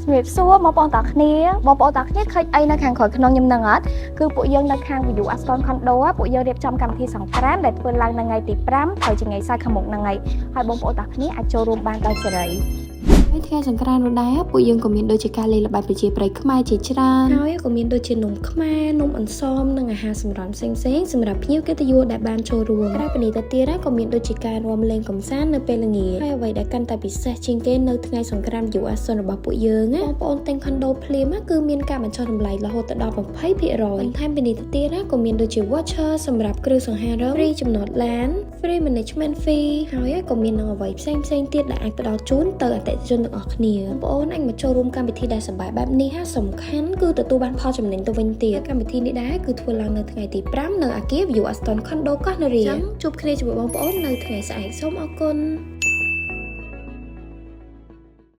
ជំរាបសួរបងប្អូនតាគ្នាឃើញអីនៅខាងក្រោយក្នុងខ្ញុំនឹងអត់គឺពួកយើងនៅខាង View Aston Condo ពួកយើងរៀបចំកម្មវិធីសង្ក្រាន្តដែលធ្វើឡើងនៅថ្ងៃទី5ហើយជាថ្ងៃសៅរ៍ខាងមុខហ្នឹងហើយបងប្អូនតាគ្នាអាចចូលរួមបានដោយសេរីថ្ងៃសង្ក្រាន្តនោះដែរពួកយើងក៏មានដូចជាការលេងល្បែងប្រជាប្រិយខ្មែរជាច្រើនហើយក៏មានដូចជានំខ្មែរនំអន្សមនិងអាហារសម្រន់ផ្សេងៗសម្រាប់ភ្ញៀវកិត្តិយសដែលបានចូលរួមក្រៅពីនេះទៅទៀតក៏មានដូចជាការរាំលេងកម្សាន្តនៅពេលល្ងាចហើយអ្វីដែលកាន់តែពិសេសជាងគេនៅថ្ងៃសង្ក្រាន្ត View Aston របស់ពួកយើងបងប្អូនទិញ Condo ភ្លាមគឺមានការបញ្ចុះតម្លៃរហូតដល់ 20% បន្ថែមពីនេះទៅទៀតក៏មានដូចជា voucher សម្រាប់គ្រឿងសង្ហារឹម free ចំណតឡាន free management fee ហើយក៏មាននឹងអ្វីផ្សេងៗទៀតដែលអាចផ្ដល់ជូនទៅអតិថិជនទាំងអស់គ្នាបងប្អូនអាចមកចូលរួមកម្មវិធីដែលសប្បាយបែបនេះសំខាន់គឺទទួលបានផលចំណេញទៅវិញទៀតកម្មវិធីនេះដែរគឺធ្វើឡើងនៅថ្ងៃទី5នៅអគារ View Aston Condo កោះនរាជួបគ្នាជាមួយបងប្អូននៅថ្ងៃស្អែកសូមអរគុណ